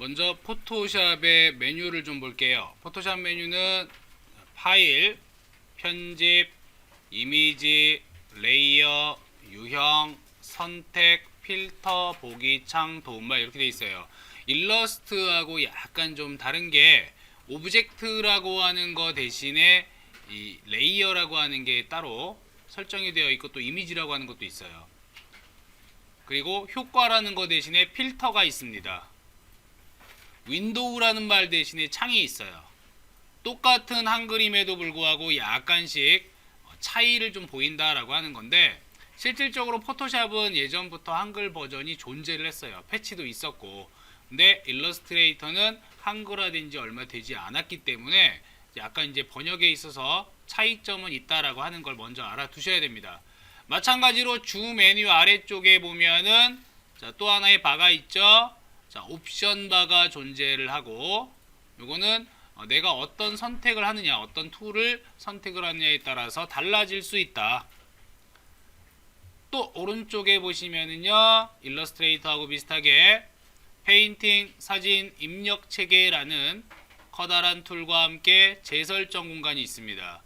먼저 포토샵의 메뉴를 좀 볼게요. 포토샵 메뉴는 파일, 편집, 이미지, 레이어, 유형, 선택, 필터, 보기, 창, 도움말 이렇게 돼 있어요. 일러스트하고 약간 좀 다른 게 오브젝트라고 하는 거 대신에 이 레이어라고 하는 게 따로 설정이 되어 있고 또 이미지라고 하는 것도 있어요. 그리고 효과라는 거 대신에 필터가 있습니다. 윈도우라는 말 대신에 창이 있어요. 똑같은 한글임에도 불구하고 약간씩 차이를 좀 보인다라고 하는 건데, 실질적으로 포토샵은 예전부터 한글 버전이 존재를 했어요. 패치도 있었고. 근데 일러스트레이터는 한글화된 지 얼마 되지 않았기 때문에 약간 이제 번역에 있어서 차이점은 있다라고 하는 걸 먼저 알아두셔야 됩니다. 마찬가지로 주 메뉴 아래쪽에 보면은 또 하나의 바가 있죠. 옵션 바가 존재를 하고, 요거는 내가 어떤 선택을 하느냐, 어떤 툴을 선택을 하느냐에 따라서 달라질 수 있다. 또 오른쪽에 보시면은요, 일러스트레이터하고 비슷하게 페인팅, 사진, 입력 체계라는 커다란 툴과 함께 재설정 공간이 있습니다.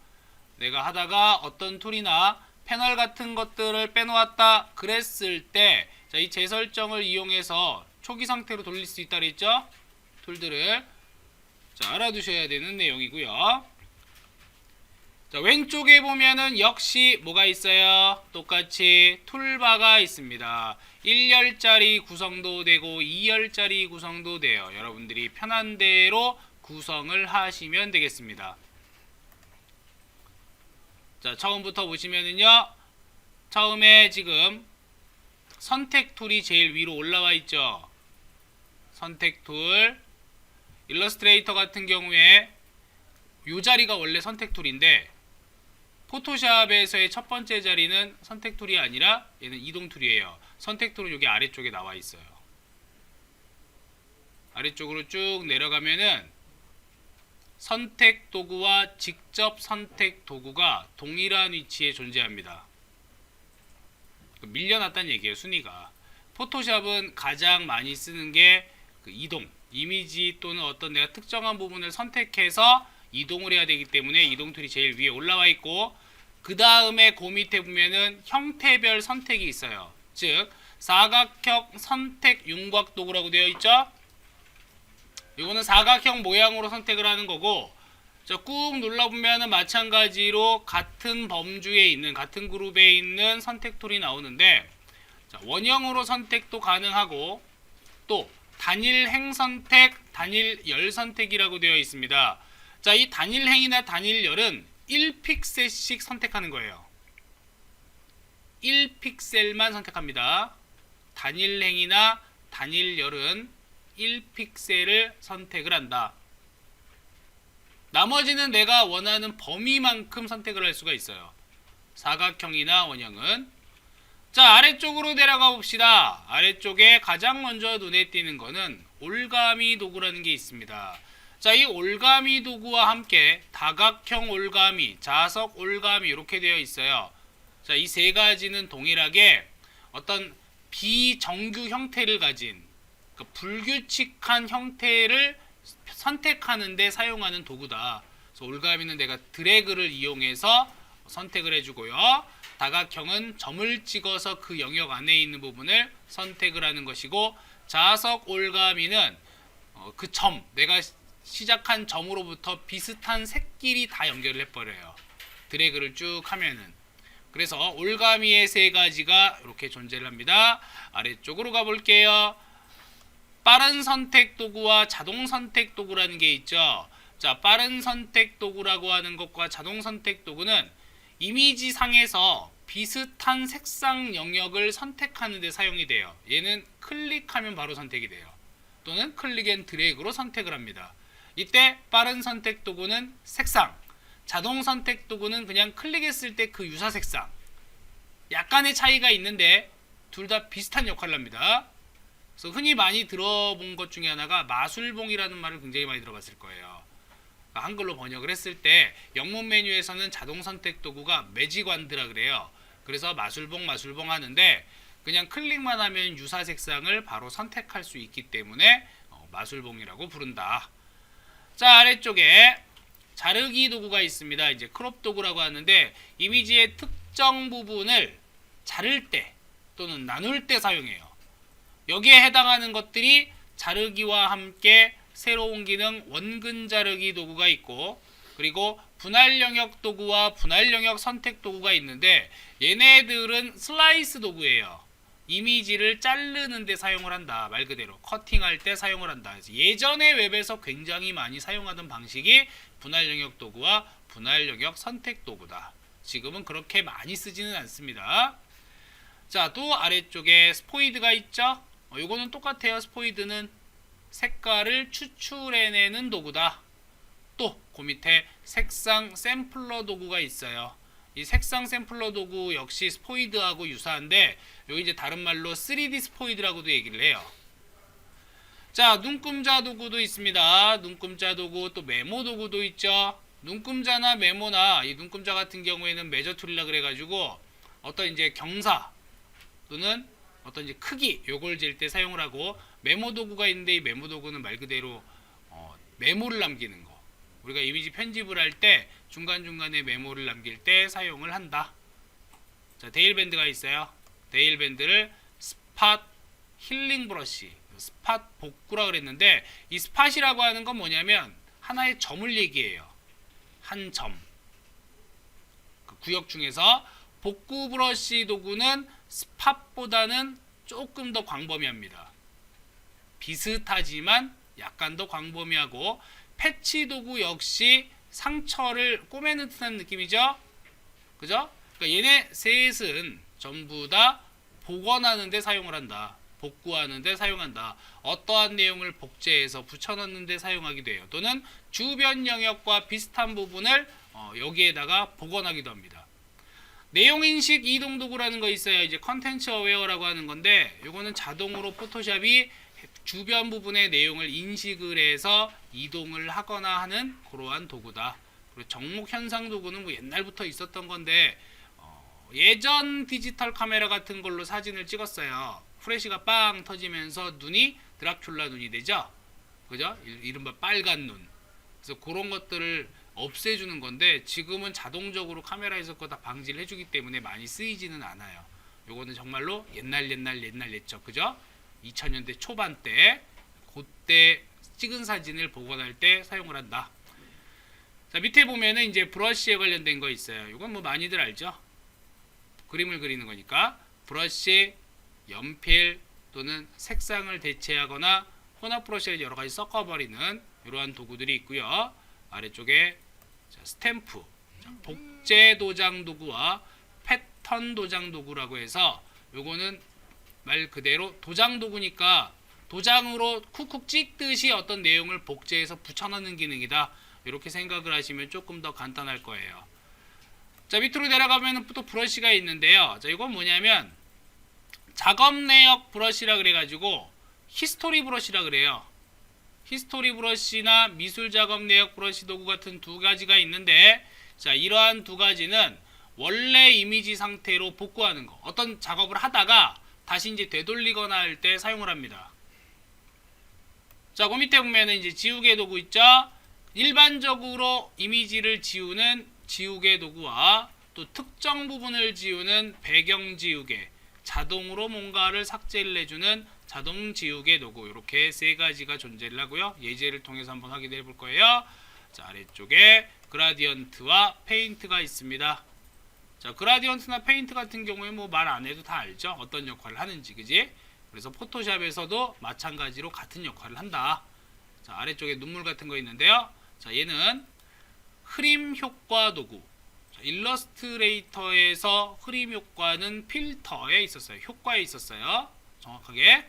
내가 하다가 어떤 툴이나 패널 같은 것들을 빼놓았다 그랬을 때, 이 재설정을 이용해서 초기 상태로 돌릴 수 있다 그랬죠? 툴들을 알아두셔야 되는 내용이고요. 왼쪽에 보면은 역시 뭐가 있어요? 똑같이 툴바가 있습니다. 1열짜리 구성도 되고 2열짜리 구성도 돼요. 여러분들이 편한 대로 구성을 하시면 되겠습니다. 처음부터 보시면은요, 처음에 지금 선택 툴이 제일 위로 올라와 있죠. 선택 툴. 일러스트레이터 같은 경우에 이 자리가 원래 선택 툴인데, 포토샵에서의 첫 번째 자리는 선택 툴이 아니라 얘는 이동 툴이에요. 선택 툴은 여기 아래쪽에 나와 있어요. 아래쪽으로 쭉 내려가면은 선택 도구와 직접 선택 도구가 동일한 위치에 존재합니다. 밀려났다는 얘기예요, 순위가. 포토샵은 가장 많이 쓰는 게 이동, 이미지 또는 어떤 내가 특정한 부분을 선택해서 이동을 해야 되기 때문에 이동 툴이 제일 위에 올라와 있고, 그 다음에 그 밑에 보면은 형태별 선택이 있어요. 즉 사각형 선택 윤곽 도구라고 되어 있죠. 이거는 사각형 모양으로 선택을 하는 거고, 꾹 눌러보면은 마찬가지로 같은 범주에 있는, 같은 그룹에 있는 선택 툴이 나오는데, 원형으로 선택도 가능하고 또 단일 행 선택, 단일 열 선택이라고 되어 있습니다. 이 단일 행이나 단일 열은 1픽셀씩 선택하는 거예요. 1픽셀만 선택합니다. 단일 행이나 단일 열은 1픽셀을 선택을 한다. 나머지는 내가 원하는 범위만큼 선택을 할 수가 있어요. 사각형이나 원형은. 아래쪽으로 내려가 봅시다. 아래쪽에 가장 먼저 눈에 띄는 거는 올가미 도구라는 게 있습니다. 이 올가미 도구와 함께 다각형 올가미, 자석 올가미 이렇게 되어 있어요. 이 세 가지는 동일하게 어떤 비정규 형태를 가진, 불규칙한 형태를 선택하는 데 사용하는 도구다. 그래서 올가미는 내가 드래그를 이용해서 선택을 해주고요. 다각형은 점을 찍어서 그 영역 안에 있는 부분을 선택을 하는 것이고, 자석 올가미는 그 점, 내가 시작한 점으로부터 비슷한 색끼리 다 연결을 해버려요. 드래그를 쭉 하면은. 그래서 올가미의 세 가지가 이렇게 존재를 합니다. 아래쪽으로 가볼게요. 빠른 선택 도구와 자동 선택 도구라는 게 있죠. 빠른 선택 도구라고 하는 것과 자동 선택 도구는 이미지 상에서 비슷한 색상 영역을 선택하는 데 사용이 돼요. 얘는 클릭하면 바로 선택이 돼요. 또는 클릭 앤 드래그로 선택을 합니다. 이때 빠른 선택 도구는 색상, 자동 선택 도구는 그냥 클릭했을 때 그 유사 색상. 약간의 차이가 있는데 둘 다 비슷한 역할을 합니다. 그래서 흔히 많이 들어본 것 중에 하나가 마술봉이라는 말을 굉장히 많이 들어봤을 거예요. 한글로 번역을 했을 때 영문 메뉴에서는 자동 선택 도구가 매직완드라 그래요. 그래서 마술봉 하는데, 그냥 클릭만 하면 유사 색상을 바로 선택할 수 있기 때문에 마술봉이라고 부른다. 자, 아래쪽에 자르기 도구가 있습니다. 이제 크롭 도구라고 하는데 이미지의 특정 부분을 자를 때 또는 나눌 때 사용해요. 여기에 해당하는 것들이 자르기와 함께 새로운 기능 원근 자르기 도구가 있고, 그리고 분할 영역 도구와 분할 영역 선택 도구가 있는데 얘네들은 슬라이스 도구예요. 이미지를 자르는 데 사용을 한다. 말 그대로 커팅할 때 사용을 한다. 그래서 예전에 웹에서 굉장히 많이 사용하던 방식이 분할 영역 도구와 분할 영역 선택 도구다. 지금은 그렇게 많이 쓰지는 않습니다. 자, 또 아래쪽에 스포이드가 있죠. 요거는 똑같아요. 스포이드는 색깔을 추출해내는 도구다. 또 그 밑에 색상 샘플러 도구가 있어요. 이 색상 샘플러 도구 역시 스포이드하고 유사한데 여기 이제 다른 말로 3D 스포이드라고도 얘기를 해요. 자, 눈금자 도구도 있습니다. 눈금자 도구, 또 메모 도구도 있죠. 눈금자나 메모나 이 눈금자 같은 경우에는 메저 툴이라 그래가지고 어떤 이제 경사 또는 어떤 이제 크기 요걸 잴 때 사용을 하고, 메모 도구가 있는데 이 메모 도구는 말 그대로 메모를 남기는 거. 우리가 이미지 편집을 할 때 중간중간에 메모를 남길 때 사용을 한다. 자, 데일밴드가 있어요. 데일밴드를 스팟 힐링 브러쉬, 스팟 복구라 그랬는데 이 스팟이라고 하는 건 뭐냐면 하나의 점을 얘기해요. 한 점. 그 구역 중에서 복구 브러쉬 도구는 스팟보다는 조금 더 광범위합니다. 비슷하지만 약간 더 광범위하고, 패치 도구 역시 상처를 꼬매는 듯한 느낌이죠. 그죠? 그러니까 얘네 셋은 전부 다 복원하는 데 사용을 한다. 복구하는 데 사용한다. 어떠한 내용을 복제해서 붙여넣는 데 사용하기도 해요. 또는 주변 영역과 비슷한 부분을 여기에다가 복원하기도 합니다. 내용인식 이동 도구라는 거 있어요. 이제 컨텐츠 어웨어라고 하는 건데 요거는 자동으로 포토샵이 주변 부분의 내용을 인식을 해서 이동을 하거나 하는 그러한 도구다. 그리고 정목 현상 도구는 뭐 옛날부터 있었던 건데 예전 디지털 카메라 같은 걸로 사진을 찍었어요. 프레시가 빵 터지면서 눈이 드라큘라 눈이 되죠. 그죠? 이른바 빨간 눈. 그래서 그런 것들을 없애주는 건데 지금은 자동적으로 카메라에서 거 다 방지를 해주기 때문에 많이 쓰이지는 않아요. 요거는 정말로 옛날 옛적, 그죠? 2000년대 초반 때 그때 찍은 사진을 복원할 때 사용을 한다. 자, 밑에 보면은 이제 브러쉬에 관련된 거 있어요. 이건 뭐 많이들 알죠? 그림을 그리는 거니까 브러쉬, 연필 또는 색상을 대체하거나 혼합 브러쉬를 여러 가지 섞어버리는 이러한 도구들이 있고요. 아래쪽에 스탬프, 복제 도장 도구와 패턴 도장 도구라고 해서 요거는 말 그대로 도장 도구니까 도장으로 쿡쿡 찍듯이 어떤 내용을 복제해서 붙여넣는 기능이다. 이렇게 생각을 하시면 조금 더 간단할 거예요. 자, 밑으로 내려가면 또 브러쉬가 있는데요. 자, 이건 뭐냐면 작업 내역 브러쉬라 그래가지고 히스토리 브러쉬라 그래요. 히스토리 브러쉬나 미술 작업 내역 브러쉬 도구 같은 두 가지가 있는데, 자, 이러한 두 가지는 원래 이미지 상태로 복구하는 거. 어떤 작업을 하다가 다시 이제 되돌리거나 할 때 사용을 합니다. 자, 그 밑에 보면은 이제 지우개 도구 있죠? 일반적으로 이미지를 지우는 지우개 도구와 또 특정 부분을 지우는 배경 지우개, 자동으로 뭔가를 삭제를 해주는 자동 지우개 도구, 이렇게 세 가지가 존재를 하고요. 예제를 통해서 한번 확인해 볼 거예요. 자, 아래쪽에 그라디언트와 페인트가 있습니다. 자, 그라디언트나 페인트 같은 경우에 뭐 말 안 해도 다 알죠? 어떤 역할을 하는지, 그지? 그래서 포토샵에서도 마찬가지로 같은 역할을 한다. 자, 아래쪽에 눈물 같은 거 있는데요. 자, 얘는 흐림 효과 도구. 자, 일러스트레이터에서 흐림 효과는 필터에 있었어요. 효과에 있었어요. 정확하게.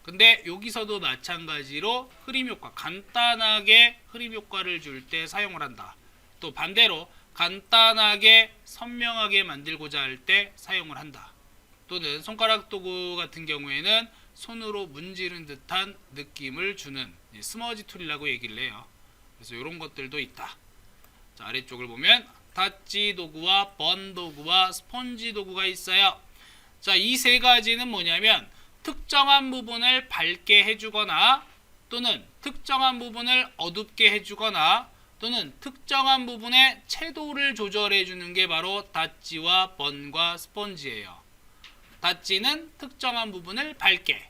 근데 여기서도 마찬가지로 흐림 효과, 간단하게 흐림 효과를 줄 때 사용을 한다. 또 반대로 간단하게 선명하게 만들고자 할 때 사용을 한다. 또는 손가락 도구 같은 경우에는 손으로 문지른 듯한 느낌을 주는 스머지 툴이라고 얘기를 해요. 그래서 이런 것들도 있다. 자, 아래쪽을 보면 타치 도구와 번 도구와 스펀지 도구가 있어요. 자, 이 세 가지는 뭐냐면 특정한 부분을 밝게 해주거나 또는 특정한 부분을 어둡게 해주거나 또는 특정한 부분의 채도를 조절해 주는 게 바로 닷지와 번과 스펀지예요. 닷지는 특정한 부분을 밝게,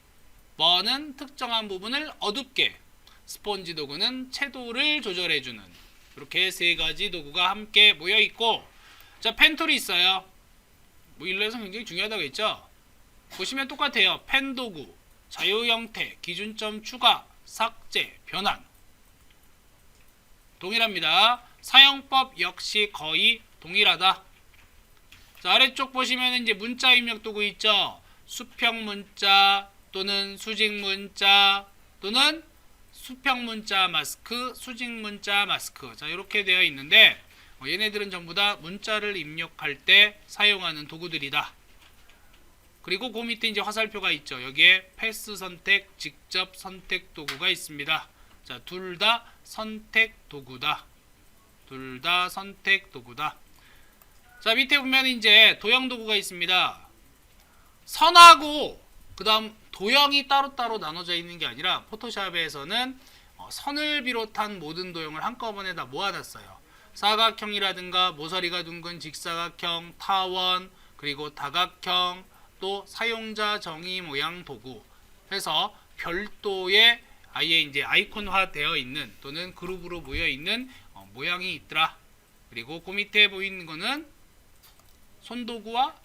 번은 특정한 부분을 어둡게, 스펀지 도구는 채도를 조절해 주는, 이렇게 세 가지 도구가 함께 모여 있고, 자, 펜툴이 있어요. 뭐 일러에서 굉장히 중요하다고 했죠. 보시면 똑같아요. 펜 도구, 자유 형태, 기준점 추가, 삭제, 변환 동일합니다. 사용법 역시 거의 동일하다. 자, 아래쪽 보시면 이제 문자 입력 도구 있죠. 수평 문자 또는 수직 문자 또는 수평 문자 마스크, 수직 문자 마스크. 자, 이렇게 되어 있는데 얘네들은 전부 다 문자를 입력할 때 사용하는 도구들이다. 그리고 그 밑에 이제 화살표가 있죠. 여기에 패스 선택, 직접 선택 도구가 있습니다. 자, 둘 다 선택 도구다. 둘 다 선택 도구다. 자, 밑에 보면 이제 도형 도구가 있습니다. 선하고 그 다음 도형이 따로따로 나눠져 있는 게 아니라 포토샵에서는 선을 비롯한 모든 도형을 한꺼번에 다 모아놨어요. 사각형이라든가 모서리가 둥근 직사각형, 타원, 그리고 다각형, 또 사용자 정의 모양 도구 해서 별도의 아예 이제 아이콘화 되어 있는 또는 그룹으로 모여 있는 모양이 있더라. 그리고 그 밑에 보이는 거는 손도구와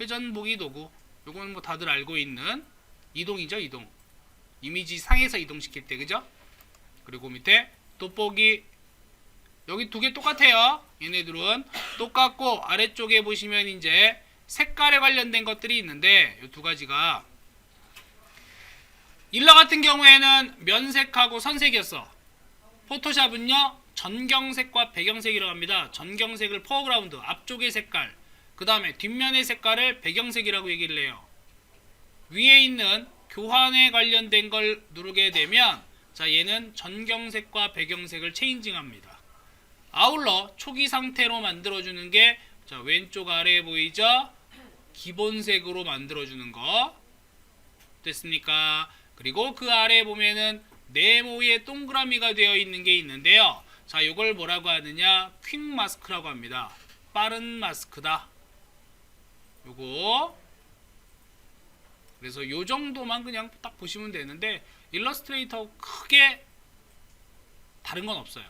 회전 보기 도구. 요거는 뭐 다들 알고 있는 이동이죠, 이동. 이미지 상에서 이동시킬 때, 그죠? 그리고 밑에 돋보기. 여기 두 개 똑같아요. 얘네들은 똑같고 아래쪽에 보시면 이제 색깔에 관련된 것들이 있는데 이 두 가지가 일러 같은 경우에는 면색하고 선색이었어. 포토샵은요 전경색과 배경색이라고 합니다. 전경색을 포어그라운드 앞쪽의 색깔, 그 다음에 뒷면의 색깔을 배경색이라고 얘기를 해요. 위에 있는 교환에 관련된 걸 누르게 되면 자, 얘는 전경색과 배경색을 체인징합니다. 아울러 초기 상태로 만들어주는 게 자, 왼쪽 아래에 보이죠? 기본색으로 만들어주는 거 됐습니까? 그리고 그 아래에 보면은 네모의 동그라미가 되어 있는 게 있는데요. 자, 이걸 뭐라고 하느냐? 퀵 마스크라고 합니다. 빠른 마스크다. 요거. 그래서 요 정도만 그냥 딱 보시면 되는데 일러스트레이터 크게 다른 건 없어요.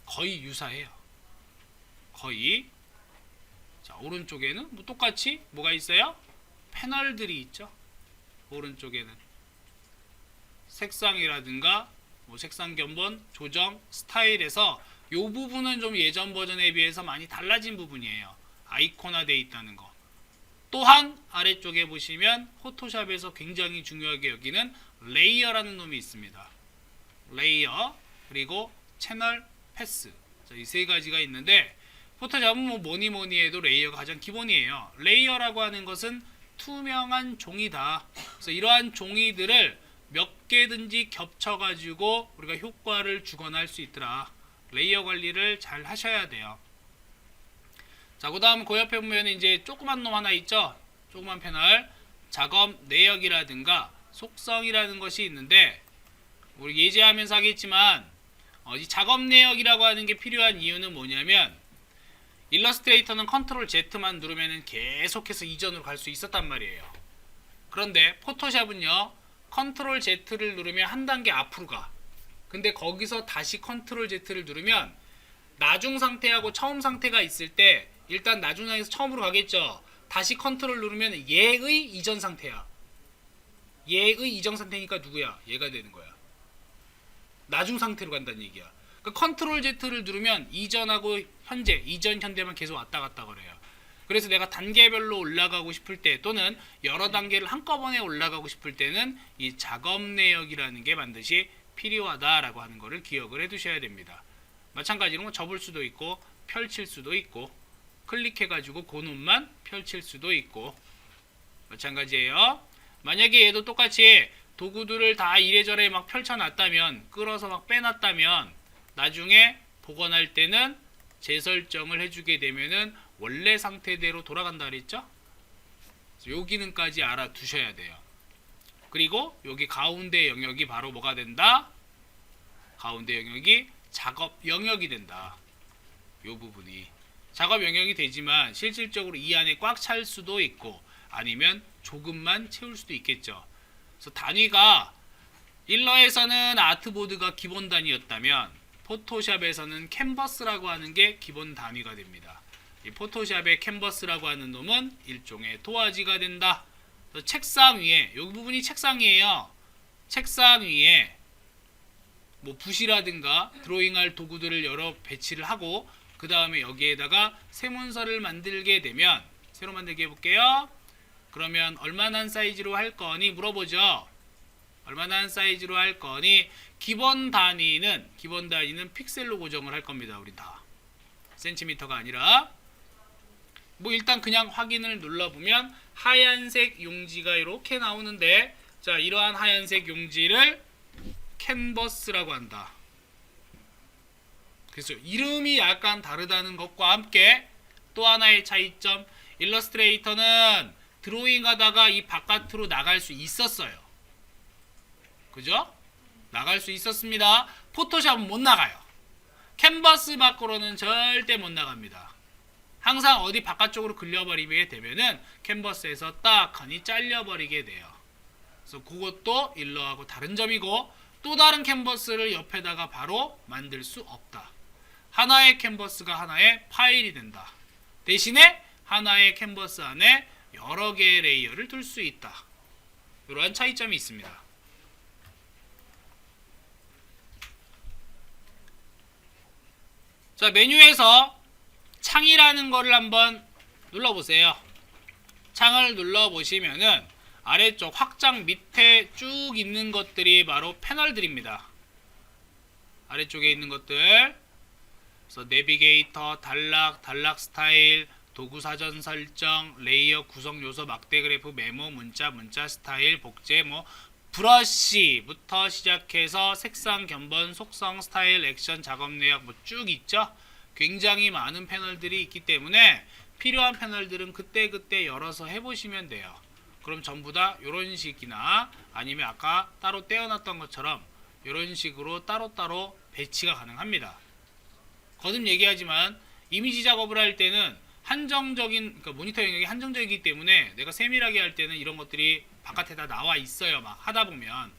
거의 유사해요. 거의. 자, 오른쪽에는 뭐 똑같이 뭐가 있어요? 패널들이 있죠. 오른쪽에는 색상이라든가 뭐 색상 견본, 조정, 스타일에서 요 부분은 좀 예전 버전에 비해서 많이 달라진 부분이에요. 아이콘화 되어 있다는 거. 또한 아래쪽에 보시면 포토샵에서 굉장히 중요하게 여기는 레이어라는 놈이 있습니다. 레이어, 그리고 채널 패스. 이 세 가지가 있는데 포토샵은 뭐 뭐니 해도 레이어가 가장 기본이에요. 레이어라고 하는 것은 투명한 종이다. 그래서 이러한 종이들을 몇 개든지 겹쳐가지고 우리가 효과를 주거나 할 수 있더라. 레이어 관리를 잘 하셔야 돼요. 자, 그 다음 그 옆에 보면 이제 조그만 놈 하나 있죠. 조그만 패널. 작업 내역이라든가 속성이라는 것이 있는데 우리 예제하면서 하겠지만 이 작업 내역이라고 하는 게 필요한 이유는 뭐냐면 일러스트레이터는 컨트롤 Z만 누르면 계속해서 이전으로 갈 수 있었단 말이에요. 그런데 포토샵은요 컨트롤 Z를 누르면 한 단계 앞으로 가. 근데 거기서 다시 컨트롤 Z를 누르면 나중 상태하고 처음 상태가 있을 때 일단 나중 상태에서 처음으로 가겠죠. 다시 컨트롤 누르면 얘의 이전 상태야. 얘의 이전 상태니까 누구야? 얘가 되는 거야. 나중 상태로 간다는 얘기야. 그러니까 컨트롤 Z를 누르면 이전하고 현재, 이전 현재만 계속 왔다 갔다 그래요. 그래서 내가 단계별로 올라가고 싶을 때 또는 여러 단계를 한꺼번에 올라가고 싶을 때는 이 작업 내역이라는 게 반드시 필요하다라고 하는 거를 기억을 해 두셔야 됩니다. 마찬가지로 뭐 접을 수도 있고 펼칠 수도 있고 클릭해 가지고 그 놈만 펼칠 수도 있고 마찬가지예요. 만약에 얘도 똑같이 도구들을 다 이래저래 막 펼쳐놨다면 끌어서 막 빼놨다면 나중에 복원할 때는 재설정을 해주게 되면은 원래 상태대로 돌아간다 그랬죠? 요 기능까지 알아두셔야 돼요. 그리고 여기 가운데 영역이 바로 뭐가 된다? 가운데 영역이 작업 영역이 된다. 요 부분이 작업 영역이 되지만 실질적으로 이 안에 꽉 찰 수도 있고 아니면 조금만 채울 수도 있겠죠. 그래서 단위가 일러에서는 아트보드가 기본 단위였다면 포토샵에서는 캔버스라고 하는 게 기본 단위가 됩니다. 이 포토샵의 캔버스라고 하는 놈은 일종의 도화지가 된다. 그래서 책상 위에, 이 부분이 책상이에요. 책상 위에 뭐 붓이라든가 드로잉할 도구들을 여러 배치를 하고 그 다음에 여기에다가 세문서를 만들게 되면, 새로 만들게 해볼게요. 그러면 얼마나 사이즈로 할 거니 물어보죠. 얼마나 사이즈로 할 거니? 기본 단위는 픽셀로 고정을 할 겁니다. 우리 다 센티미터가 아니라. 뭐 일단 그냥 확인을 눌러보면 하얀색 용지가 이렇게 나오는데, 자, 이러한 하얀색 용지를 캔버스라고 한다. 그래서 이름이 약간 다르다는 것과 함께 또 하나의 차이점, 일러스트레이터는 드로잉 하다가 이 바깥으로 나갈 수 있었어요. 그죠? 나갈 수 있었습니다. 포토샵은 못 나가요. 캔버스 밖으로는 절대 못 나갑니다. 항상 어디 바깥쪽으로 걸려버리게 되면은 캔버스에서 딱 하니 잘려버리게 돼요. 그래서 그것도 일러하고 다른 점이고, 또 다른 캔버스를 옆에다가 바로 만들 수 없다. 하나의 캔버스가 하나의 파일이 된다. 대신에 하나의 캔버스 안에 여러 개의 레이어를 둘 수 있다. 이러한 차이점이 있습니다. 자, 메뉴에서 창이라는 거를 한번 눌러보세요. 창을 눌러보시면은 아래쪽 확장 밑에 쭉 있는 것들이 바로 패널들입니다. 아래쪽에 있는 것들. 그래서 내비게이터, 단락 스타일, 도구 사전 설정, 레이어 구성 요소, 막대 그래프, 메모, 문자 스타일, 복제, 뭐 브러쉬부터 시작해서 색상, 견본, 속성, 스타일, 액션, 작업 내역 뭐 쭉 있죠. 굉장히 많은 패널들이 있기 때문에 필요한 패널들은 그때그때 열어서 해보시면 돼요. 그럼 전부 다 이런 식이나 아니면 아까 따로 떼어놨던 것처럼 이런 식으로 따로따로 배치가 가능합니다. 거듭 얘기하지만 이미지 작업을 할 때는 그러니까 모니터 영역이 한정적이기 때문에 내가 세밀하게 할 때는 이런 것들이 바깥에다 나와 있어요. 막 하다 보면.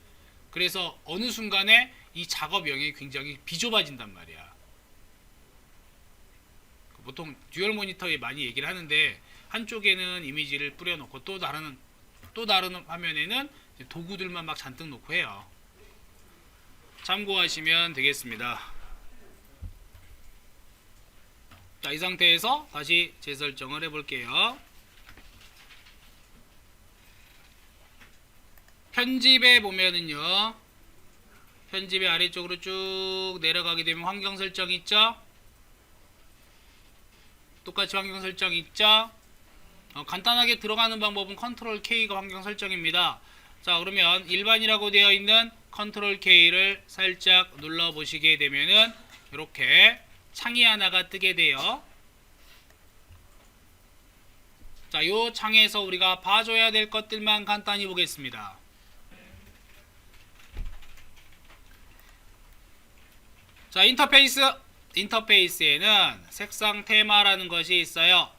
그래서 어느 순간에 이 작업 영역이 굉장히 비좁아진단 말이야. 보통 듀얼 모니터에 많이 얘기를 하는데, 한쪽에는 이미지를 뿌려놓고 또 다른 화면에는 도구들만 막 잔뜩 놓고 해요. 참고하시면 되겠습니다. 자, 이 상태에서 다시 재설정을 해볼게요. 편집에 보면은요, 편집의 아래쪽으로 쭉 내려가게 되면 환경 설정 있죠? 똑같이 환경 설정 있죠? 간단하게 들어가는 방법은 컨트롤 K가 환경 설정입니다. 자, 그러면 일반이라고 되어 있는 컨트롤 K를 살짝 눌러 보시게 되면은 이렇게 창이 하나가 뜨게 돼요. 자, 요 창에서 우리가 봐줘야 될 것들만 간단히 보겠습니다. 자, 인터페이스에는 색상 테마라는 것이 있어요.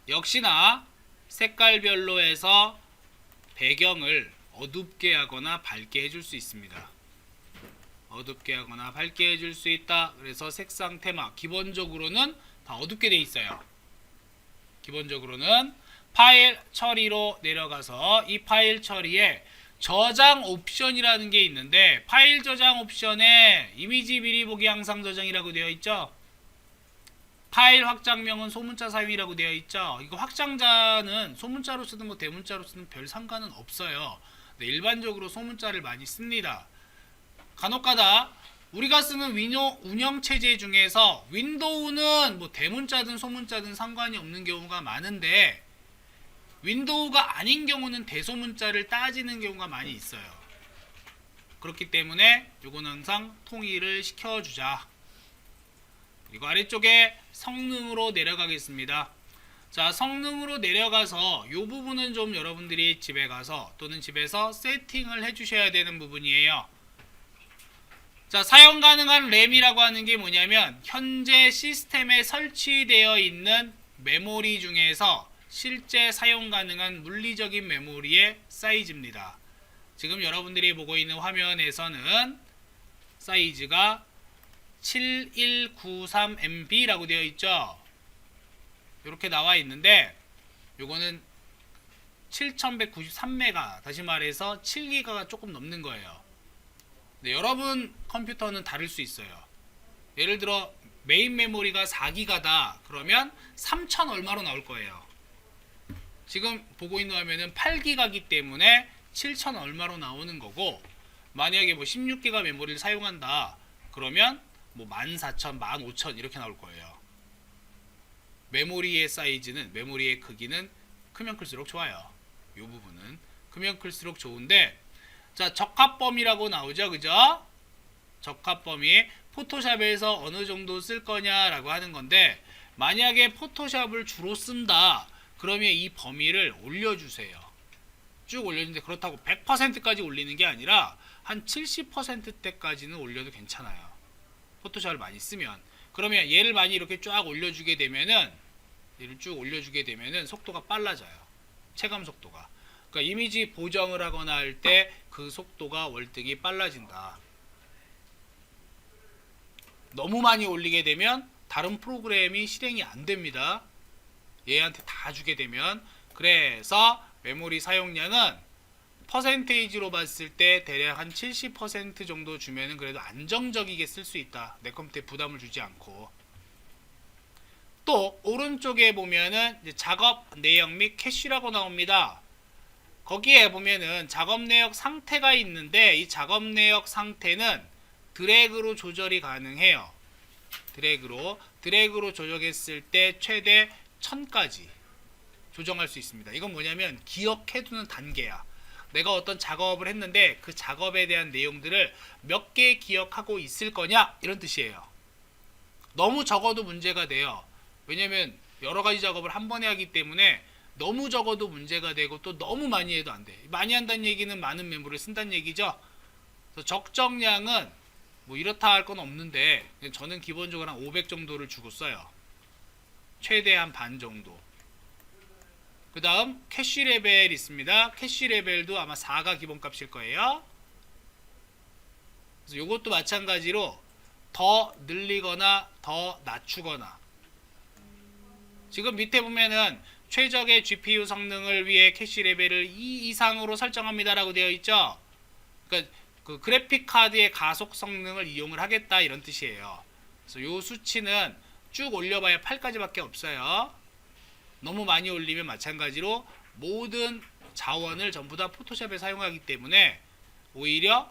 역시나 색깔별로 해서 배경을 어둡게 하거나 밝게 해줄 수 있습니다. 어둡게 하거나 밝게 해줄 수 있다. 그래서 색상 테마 기본적으로는 다 어둡게 돼 있어요. 기본적으로는 파일 처리로 내려가서 이 파일 처리에 저장 옵션이라는 게 있는데, 파일 저장 옵션에 이미지 미리 보기 항상 저장이라고 되어 있죠. 파일 확장명은 소문자 사용이라고 되어 있죠. 이거 확장자는 소문자로 쓰든 뭐 대문자로 쓰든 별 상관은 없어요. 네, 일반적으로 소문자를 많이 씁니다. 간혹가다 우리가 쓰는 운영체제 중에서 윈도우는 뭐 대문자든 소문자든 상관이 없는 경우가 많은데, 윈도우가 아닌 경우는 대소문자를 따지는 경우가 많이 있어요. 그렇기 때문에 요건 항상 통일을 시켜주자. 그리고 아래쪽에 성능으로 내려가겠습니다. 자, 성능으로 내려가서 이 부분은 좀 여러분들이 집에 가서 또는 집에서 세팅을 해주셔야 되는 부분이에요. 자, 사용 가능한 램이라고 하는 게 뭐냐면 현재 시스템에 설치되어 있는 메모리 중에서 실제 사용 가능한 물리적인 메모리의 사이즈입니다. 지금 여러분들이 보고 있는 화면에서는 사이즈가 7193MB라고 되어 있죠. 이렇게 나와 있는데 요거는 7193메가, 다시 말해서 7기가가 조금 넘는 거예요. 네, 여러분 컴퓨터는 다를 수 있어요. 예를 들어 메인 메모리가 4기가다 그러면 3000 얼마로 나올 거예요. 지금 보고 있는 화면은 8기가기 때문에 7000 얼마로 나오는 거고, 만약에 뭐 16기가 메모리를 사용한다 그러면 뭐 14000, 15000 이렇게 나올 거예요. 메모리의 사이즈는, 메모리의 크기는 크면 클수록 좋아요. 이 부분은 크면 클수록 좋은데, 자, 적합범위라고 나오죠, 그죠? 적합범위, 포토샵에서 어느 정도 쓸 거냐라고 하는 건데, 만약에 포토샵을 주로 쓴다 그러면 이 범위를 올려주세요. 쭉 올려주는데, 그렇다고 100%까지 올리는 게 아니라 한 70%대까지는 올려도 괜찮아요. 포토샵을 많이 쓰면. 그러면 얘를 많이 이렇게 쫙 올려주게 되면은, 얘를 쭉 올려주게 되면은 속도가 빨라져요. 체감 속도가. 그러니까 이미지 보정을 하거나 할 때 그 속도가 월등히 빨라진다. 너무 많이 올리게 되면 다른 프로그램이 실행이 안 됩니다. 얘한테 다 주게 되면. 그래서 메모리 사용량은 퍼센테이지로 봤을 때 대략 한 70% 정도 주면은 그래도 안정적이게 쓸 수 있다. 내 컴퓨터에 부담을 주지 않고. 또 오른쪽에 보면은 이제 작업 내역 및 캐시라고 나옵니다. 거기에 보면은 작업 내역 상태가 있는데, 이 작업 내역 상태는 드래그로 조절이 가능해요. 드래그로 조정했을 때 최대 1000까지 조정할 수 있습니다. 이건 뭐냐면 기억해두는 단계야. 내가 어떤 작업을 했는데 그 작업에 대한 내용들을 몇 개 기억하고 있을 거냐, 이런 뜻이에요. 너무 적어도 문제가 돼요. 왜냐면 여러 가지 작업을 한 번에 하기 때문에 너무 적어도 문제가 되고, 또 너무 많이 해도 안 돼. 많이 한다는 얘기는 많은 메모리를 쓴다는 얘기죠. 그래서 적정량은 뭐 이렇다 할 건 없는데, 저는 기본적으로 한 500 정도를 주고 써요. 최대한 반 정도. 그 다음 캐시 레벨 있습니다. 캐시 레벨도 아마 4가 기본값일 거예요. 그래서 이것도 마찬가지로 더 늘리거나 더 낮추거나. 지금 밑에 보면은 최적의 GPU 성능을 위해 캐시 레벨을 2 이상으로 설정합니다 라고 되어 있죠. 그러니까 그 그래픽 카드의 가속 성능을 이용을 하겠다, 이런 뜻이에요. 그래서 이 수치는 쭉 올려봐야 8까지밖에 없어요. 너무 많이 올리면 마찬가지로 모든 자원을 전부 다 포토샵에 사용하기 때문에 오히려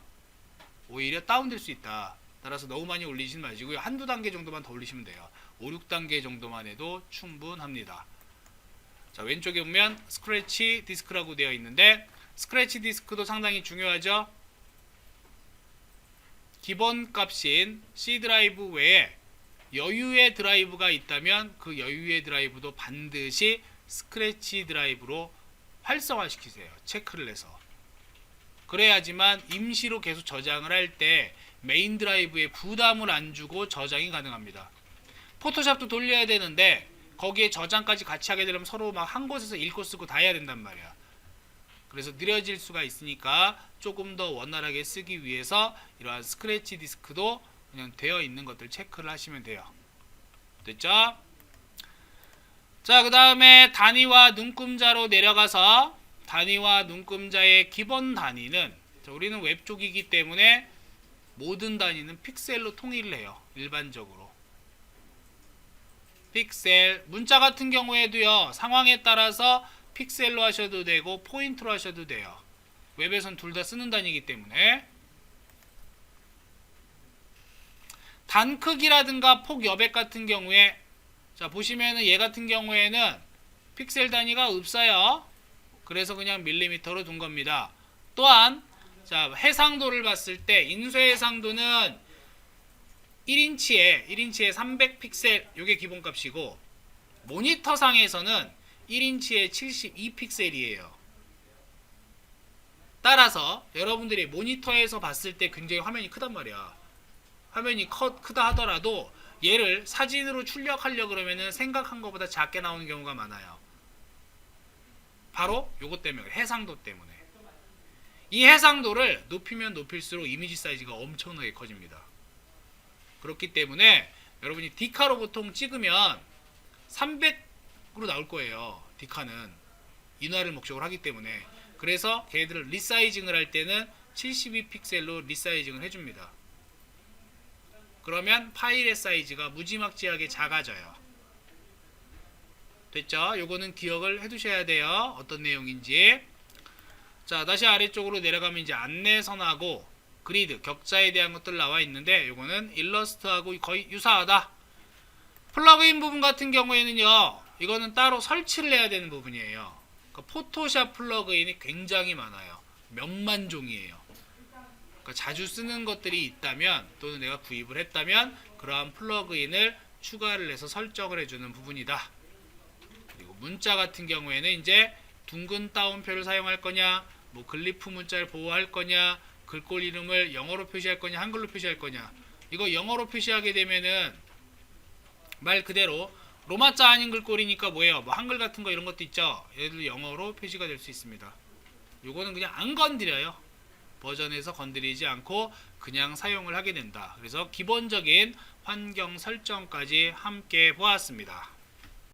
다운될 수 있다. 따라서 너무 많이 올리시지 마시고요. 한두 단계 정도만 더 올리시면 돼요. 5, 6단계 정도만 해도 충분합니다. 자, 왼쪽에 보면 스크래치 디스크라고 되어 있는데, 스크래치 디스크도 상당히 중요하죠. 기본 값인 C 드라이브 외에 여유의 드라이브가 있다면 그 여유의 드라이브도 반드시 스크래치 드라이브로 활성화시키세요. 체크를 해서. 그래야지만 임시로 계속 저장을 할 때 메인 드라이브에 부담을 안 주고 저장이 가능합니다. 포토샵도 돌려야 되는데 거기에 저장까지 같이 하게 되려면 서로 막 한 곳에서 읽고 쓰고 다 해야 된단 말이야. 그래서 느려질 수가 있으니까 조금 더 원활하게 쓰기 위해서 이러한 스크래치 디스크도 그냥 되어 있는 것들 체크를 하시면 돼요. 됐죠? 자, 그 다음에 단위와 눈금자로 내려가서, 단위와 눈금자의 기본 단위는, 우리는 웹 쪽이기 때문에 모든 단위는 픽셀로 통일을 해요. 일반적으로 픽셀. 문자 같은 경우에도요, 상황에 따라서 픽셀로 하셔도 되고 포인트로 하셔도 돼요. 웹에선 둘 다 쓰는 단위이기 때문에. 단 크기라든가 폭 여백 같은 경우에, 자 보시면은 얘 같은 경우에는 픽셀 단위가 없어요. 그래서 그냥 밀리미터로 둔 겁니다. 또한 자 해상도를 봤을 때 인쇄 해상도는 1인치에 300픽셀, 요게 기본값이고, 모니터상에서는 1인치에 72픽셀이에요. 따라서 여러분들이 모니터에서 봤을 때 굉장히 화면이 크단 말이야. 화면이 크다 하더라도 얘를 사진으로 출력하려 그러면은 생각한 것보다 작게 나오는 경우가 많아요. 바로 요것 때문에, 해상도 때문에. 이 해상도를 높이면 높일수록 이미지 사이즈가 엄청나게 커집니다. 그렇기 때문에 여러분이 디카로 보통 찍으면 300으로 나올 거예요. 디카는 인화를 목적으로 하기 때문에. 그래서 걔네들을 리사이징을 할 때는 72픽셀로 리사이징을 해줍니다. 그러면 파일의 사이즈가 무지막지하게 작아져요. 됐죠? 요거는 기억을 해두셔야 돼요. 어떤 내용인지. 자, 다시 아래쪽으로 내려가면 이제 안내선하고 그리드, 격자에 대한 것들 나와 있는데 요거는 일러스트하고 거의 유사하다. 플러그인 부분 같은 경우에는요, 이거는 따로 설치를 해야 되는 부분이에요. 그러니까 포토샵 플러그인이 굉장히 많아요. 몇만 종이에요. 그러니까 자주 쓰는 것들이 있다면 또는 내가 구입을 했다면 그러한 플러그인을 추가를 해서 설정을 해주는 부분이다. 그리고 문자 같은 경우에는 이제 둥근 따옴표를 사용할 거냐, 뭐 글리프 문자를 보호할 거냐, 글꼴 이름을 영어로 표시할 거냐, 한글로 표시할 거냐. 이거 영어로 표시하게 되면은 말 그대로 로마자 아닌 글꼴이니까 뭐예요? 뭐 한글 같은 거 이런 것도 있죠. 얘들 영어로 표시가 될 수 있습니다. 요거는 그냥 안 건드려요. 버전에서 건드리지 않고 그냥 사용을 하게 된다. 그래서 기본적인 환경 설정까지 함께 보았습니다.